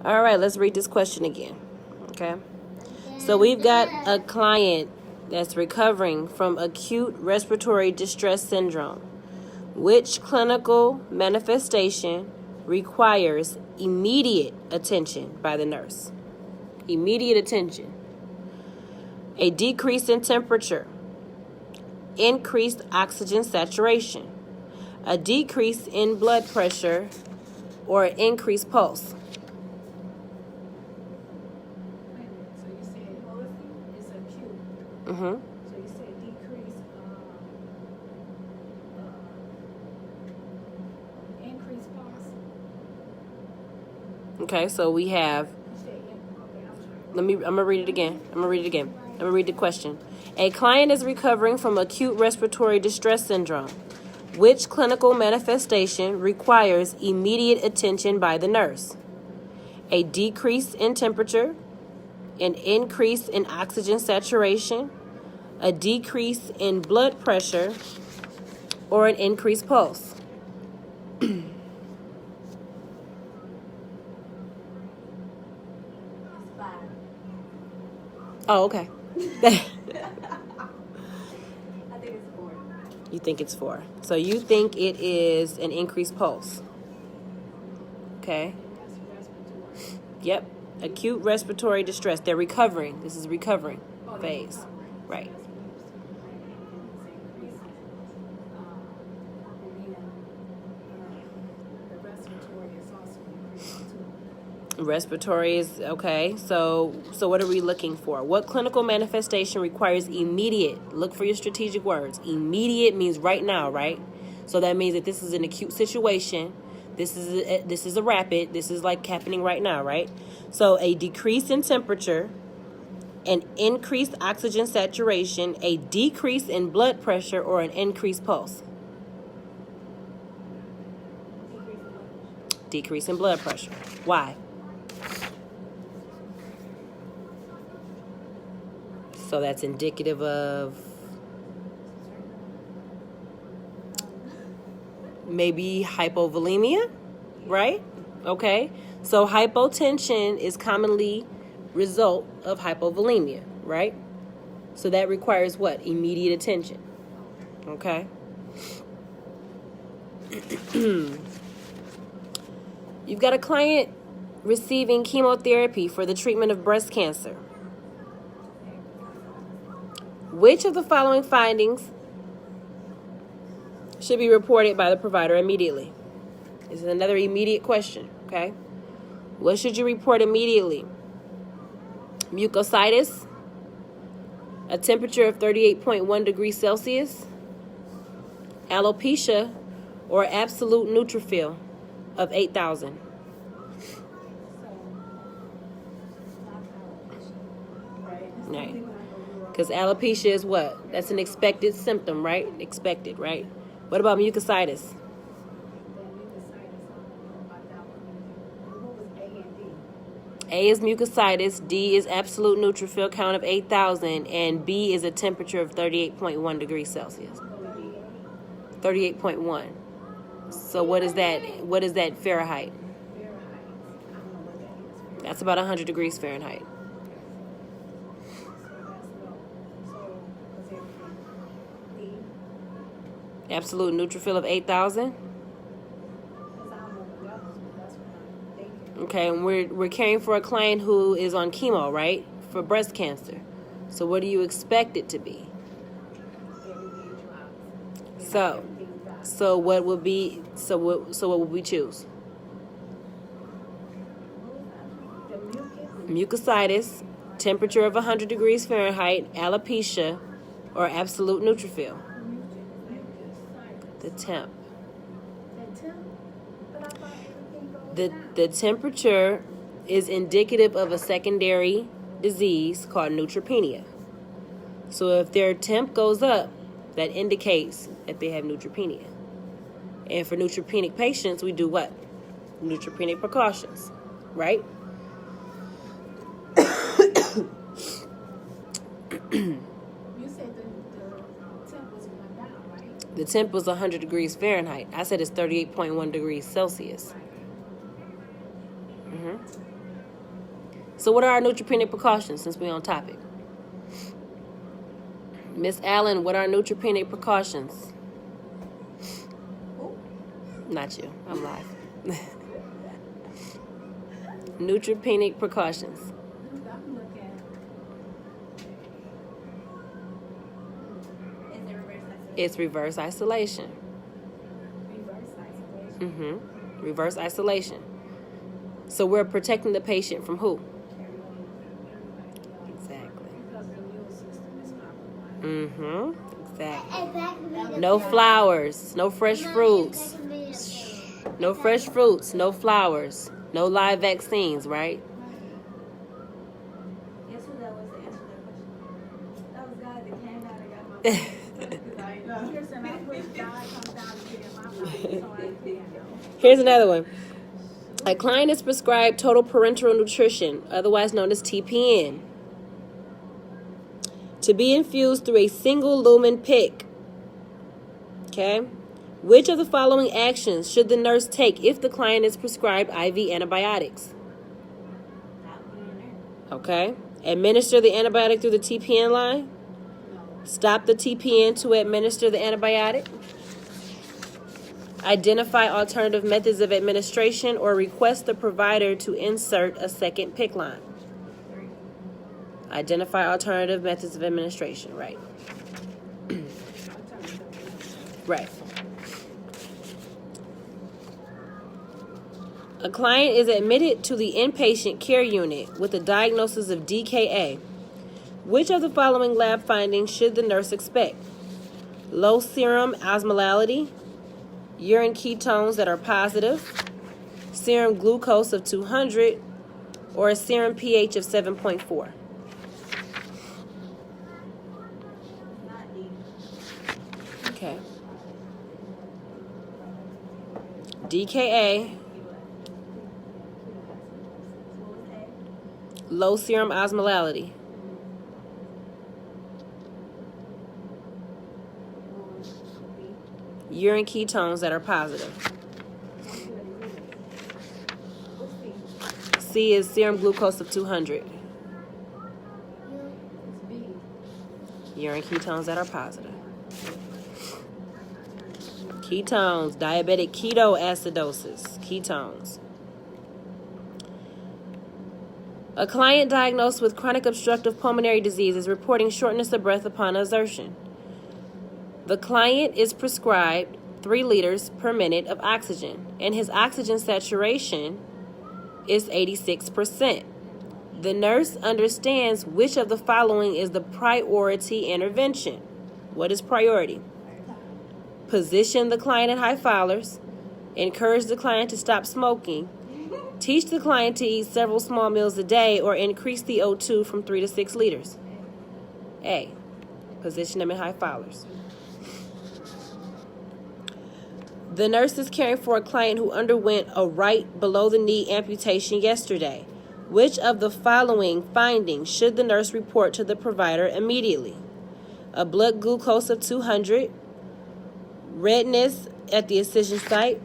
All right, let's read this question again. Okay. So we've got a client that's recovering from acute respiratory distress syndrome. Which clinical manifestation requires immediate attention by the nurse? Immediate attention. A decrease in temperature, increased oxygen saturation, a decrease in blood pressure, or an increased pulse. So you said it's acute. Mm-hmm. So you said decrease, increase pulse. Okay, so we have. You said okay, I'm I'm gonna read it again. I'm gonna read the question. A client is recovering from acute respiratory distress syndrome. Which clinical manifestation requires immediate attention by the nurse? A decrease in temperature, an increase in oxygen saturation, a decrease in blood pressure, or an increased pulse. Oh, okay. I think it's 4. You think it's 4. So you think it is an increased pulse. Okay. That's respiratory. Yep. Acute respiratory distress. They're recovering. This is recovering Oh, they're phase. recovering. Right. So that's what you're saying. And then the respiratory is also increasing too. Respiratory is okay. So what are we looking for? What clinical manifestation requires immediate? Look for your strategic words. Immediate means right now, right? So that means that this is an acute situation. This is a rapid. This is like happening right now, right? So a decrease in temperature, an increased oxygen saturation, a decrease in blood pressure, or an increased pulse. Decrease in blood pressure. Why? So that's indicative of maybe hypovolemia, right? Okay. So hypotension is commonly result of hypovolemia, right? So that requires what? Immediate attention. Okay. You've got a client receiving chemotherapy for the treatment of breast cancer. Which of the following findings should be reported by the provider immediately? This is another immediate question, okay? What should you report immediately? Mucositis, a temperature of 38.1 degrees Celsius, alopecia, or absolute neutrophil of 8,000. Right. Because alopecia is what? That's an expected symptom, right? Expected, right? What about mucositis? A is mucositis, D is absolute neutrophil count of 8,000, and B is a temperature of 38.1 degrees Celsius. 38.1. So what is that? What is that Fahrenheit? That's about 100 degrees Fahrenheit. Absolute neutrophil of 8,000. Okay, and we're caring for a client who is on chemo, right? For breast cancer. So what do you expect it to be? So what would be what would we choose? Mucositis, temperature of 100 degrees Fahrenheit, alopecia, or absolute neutrophil? The temp. The temperature is indicative of a secondary disease called neutropenia. So if their temp goes up, that indicates that they have neutropenia. And for neutropenic patients, we do what? Neutropenic precautions, right? You said the temp was going down, right? The temp was 100 degrees Fahrenheit. I said it's 38.1 degrees Celsius. So what are our neutropenic precautions since we're on topic? Miss Allen, what are neutropenic precautions? Not you. I'm live. Neutropenic precautions. I'm looking. Is it reverse isolation? It's reverse isolation. Reverse isolation. Reverse isolation. So we're protecting the patient from who? Exactly. Because the immune system is compromised. Exactly. No flowers, no fresh fruits. No fresh fruits, no flowers, no live vaccines, right? Guess who that was to answer that question? That was guy that came out and got my phone. Listen, I wish God comes down to get in my body so I can know. Here's another one. A client is prescribed total parenteral nutrition, otherwise known as TPN, to be infused through a single lumen PIC. Okay? Which of the following actions should the nurse take if the client is prescribed IV antibiotics? Okay. Administer the antibiotic through the TPN line. Stop the TPN to administer the antibiotic. Identify alternative methods of administration or request the provider to insert a second PIC line. Identify alternative methods of administration. Right. Right. A client is admitted to the inpatient care unit with a diagnosis of DKA. Which of the following lab findings should the nurse expect? Low serum osmolality, urine ketones that are positive, serum glucose of 200, or a serum pH of 7.4. Not D. Okay. DKA, What was A? low serum osmolality. What was B? Urine ketones that are positive. What's C? C is serum glucose of 200. It's B. Urine ketones that are positive. Ketones, diabetic ketoacidosis, ketones. A client diagnosed with chronic obstructive pulmonary disease is reporting shortness of breath upon exertion. The client is prescribed 3 liters per minute of oxygen, and his oxygen saturation is 86%. The nurse understands which of the following is the priority intervention. What is priority? Position the client at high fivers, encourage the client to stop smoking, teach the client to eat several small meals a day, or increase the O2 from 3 to 6 liters. A. Position them at high fivers. The nurse is caring for a client who underwent a right below the knee amputation yesterday. Which of the following findings should the nurse report to the provider immediately? A blood glucose of 200, redness at the incision site,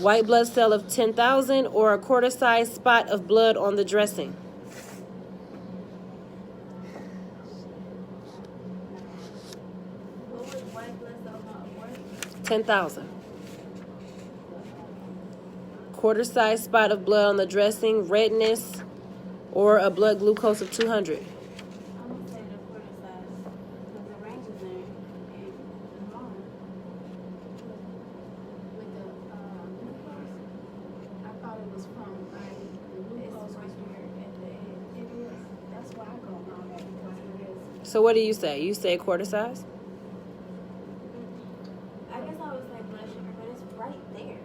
white blood cell of 10,000, or a quarter-sized spot of blood on the dressing. What was white blood cell count of what? 10,000. Quarter-sized spot of blood on the dressing, redness, or a blood glucose of 200. I'm gonna say the quarter size because the range is there and the wrong. With the glucose, I thought it was from the glucose was weird at the end. It is. That's why I go on that because it is. So what do you say? You say quarter size? I guess I would say blood sugar, but it's right there.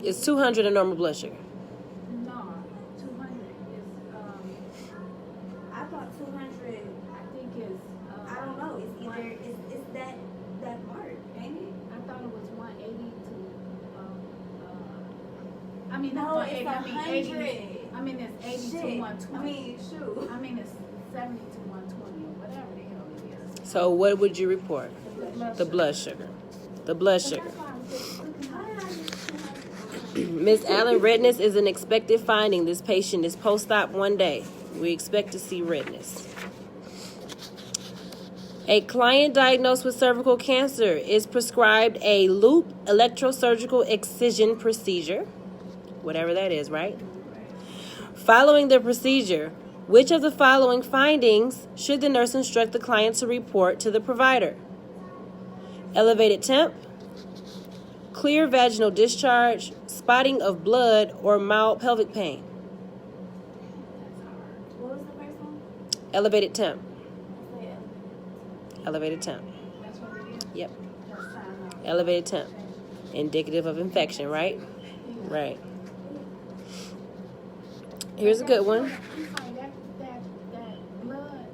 It's 200 in normal blood sugar. No, 200 is. I thought 200. I think it's. I don't know. It's either it's that part, ain't it? I thought it was 180 to. I mean, No, not it's 180. 100. I mean, it's 80 Shit. to 120. I mean, shoot. I mean, it's 70 to 120 or whatever the hell it is. So what would you report? The blood The blood sugar. The blood sugar. That's why I was just looking How at did I get 200? Ms. Allen, redness is an expected finding. This patient is post-op 1 day. We expect to see redness. A client diagnosed with cervical cancer is prescribed a loop electrosurgical excision procedure, whatever that is, right? Following the procedure, which of the following findings should the nurse instruct the client to report to the provider? Elevated temp, clear vaginal discharge, spotting of blood, or mild pelvic pain? What was the first one? Elevated temp. Yeah. Elevated temp. That's what it is. Yep. Just sign up. Elevated temp. Indicative of infection, right? Right. Here's a good one. I'm sorry, that blood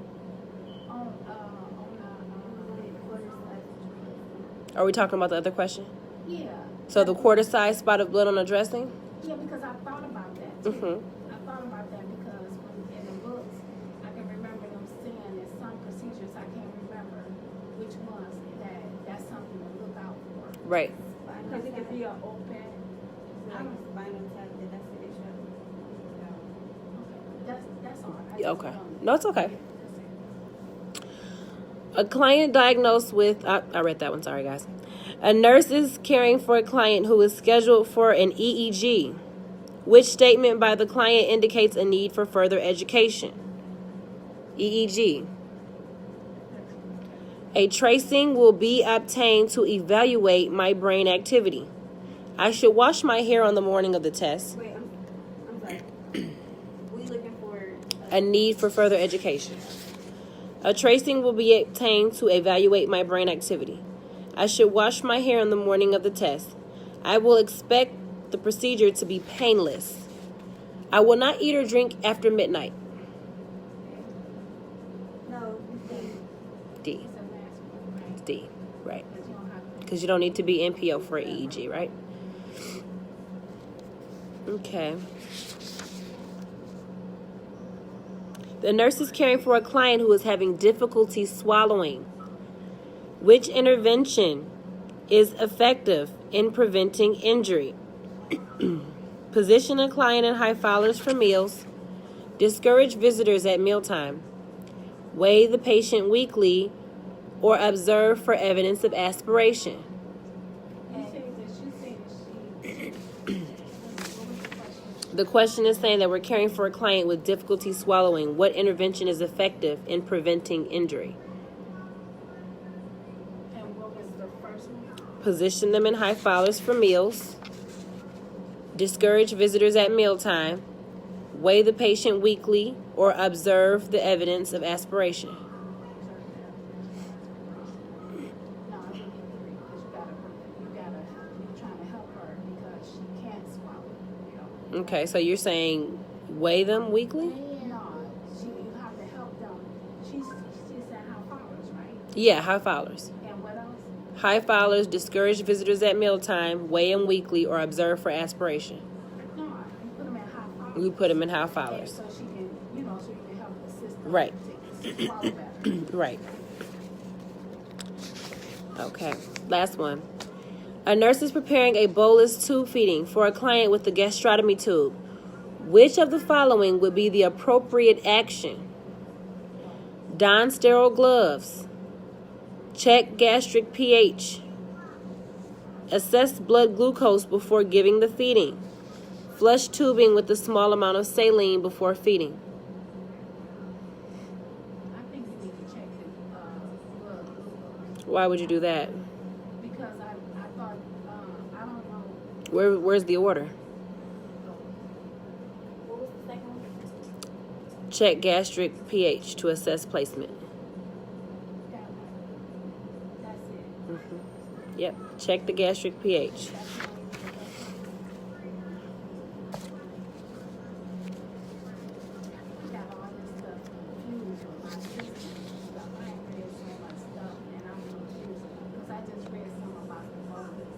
on Are we talking about the other question? yeah. So the quarter-size spot of blood on a dressing? Yeah, because I thought about that too. Mm-hmm. I thought about that because when in the books, I can remember them saying in some procedures, I can't remember which ones that's something to look out for. Right. Because it could be an open. Spinal tap, that's the issue. That's all. I Yeah, just okay. don't- No, it's okay. Yeah, that's it. A client diagnosed with... I read that one. Sorry, guys. A nurse is caring for a client who is scheduled for an EEG. Which statement by the client indicates a need for further education? EEG. A tracing will be obtained to evaluate my brain activity. I should wash my hair on the morning of the test. Wait, I'm sorry. We looking for A need for further education. A tracing will be obtained to evaluate my brain activity. I should wash my hair on the morning of the test. I will expect the procedure to be painless. I will not eat or drink after midnight. no. D. It's a last one, right? D. Right. Because you don't have to. Because you don't need to be NPO for an EEG, right? Okay. The nurse is caring for a client who is having difficulty swallowing. Which intervention is effective in preventing injury? Position a client in high fallers for meals. Discourage visitors at mealtime. Weigh the patient weekly or observe for evidence of aspiration. You said that she. What was the question? The question is saying that we're caring for a client with difficulty swallowing. What intervention is effective in preventing injury? And what was the first one? Position them in high fallers for meals. Discourage visitors at mealtime. Weigh the patient weekly or observe the evidence of aspiration. No, I think agree because you're trying to help her because she can't swallow. Okay, so you're saying weigh them weekly? No, you have to help them. She said how followers, right? Yeah, high fallers. And what else? High fallers, discourage visitors at mealtime, weigh them weekly, or observe for aspiration. No, you put them in high followers. We put them in high And fallers. so she can, so you can help assist them Right. to swallow better. Right. Okay, last one. A nurse is preparing a bolus tube feeding for a client with a gastrotomy tube. Which of the following would be the appropriate action? Don sterile gloves. Check gastric pH. Assess blood glucose before giving the feeding. Flush tubing with a small amount of saline before feeding. I think you need to check the blood glucose Why would you do that? because I thought, I don't know. Where's the order? What was the second one? Check gastric pH to assess placement. That one. That's it. Yep. Check the gastric pH. That's the only thing. I got all this stuff confused with my system and stuff. I ain't read so much stuff and I'm confused because I just read some about the bolus.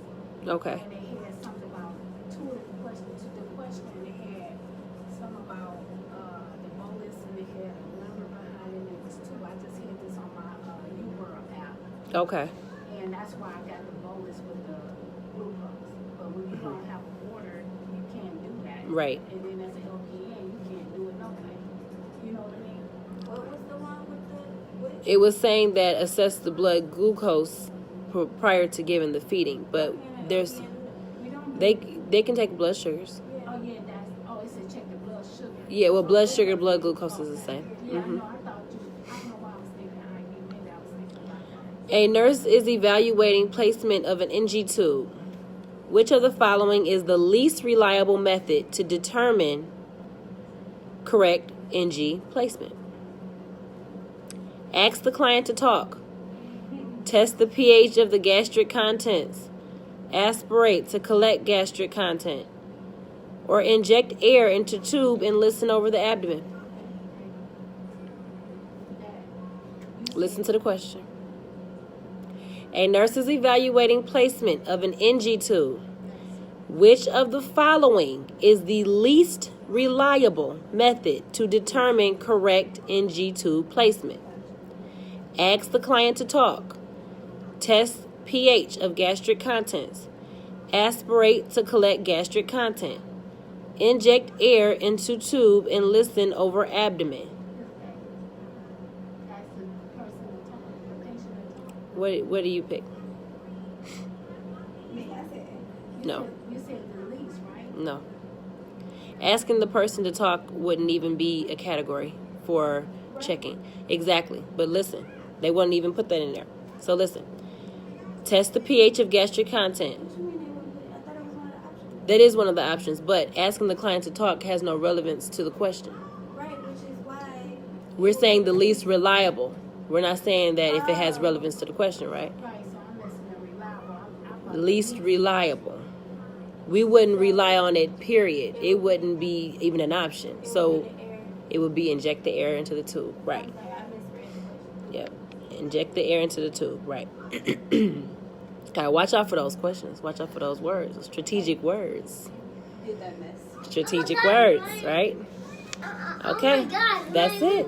Okay. And they had something about two of the questions. The question they had some about the bolus and they had a number behind it. It was two. I just hit this on my UWorld app. Okay. And that's why I got the bolus with the glucose. But when you don't have an order, Right. And then as an LPN, you can't do it no way. You know what I mean? What was the one with the? It was saying that assess the blood glucose prior to giving the feeding, but there's We don't. they can take blood sugars. Oh yeah, it said check the blood sugar. Yeah, well, blood sugar, blood glucose is the same. Yeah, I know. I don't know why I was thinking IV. Maybe I was thinking about that. A nurse is evaluating placement of an NG tube. Which of the following is the least reliable method to determine correct NG placement? Ask the client to talk. Test the pH of the gastric contents. Aspirate to collect gastric content. Or inject air into tube and listen over the abdomen. Listen to the question. A nurse is evaluating placement of an NG tube. Which of the following is the least reliable method to determine correct NG tube placement? Ask the client to talk. Test pH of gastric contents. Aspirate to collect gastric content. Inject air into tube and listen over abdomen. That's the person to talk, the patient to talk. What do you pick? Me, I said. No. You said the least, right? No. Asking the person to talk wouldn't even be a category for checking. Exactly. But listen, they wouldn't even put that in there. So listen. Test the pH of gastric content. What you mean they wouldn't put it? I thought it was one of the options. That is one of the options, but asking the client to talk has no relevance to the question. Right, which is why. We're saying the least reliable. We're not saying that if it has relevance to the question, right? Right, so I'm listening to reliable. Least reliable. We wouldn't rely on it, period. It wouldn't be even an option. So it would be inject the air into the tube, right? I misread the question. Yep. Inject the air into the tube, right? Gotta watch out for those questions. Watch out for those words. Strategic words. Did that mess? Strategic words, right? Okay. That's it.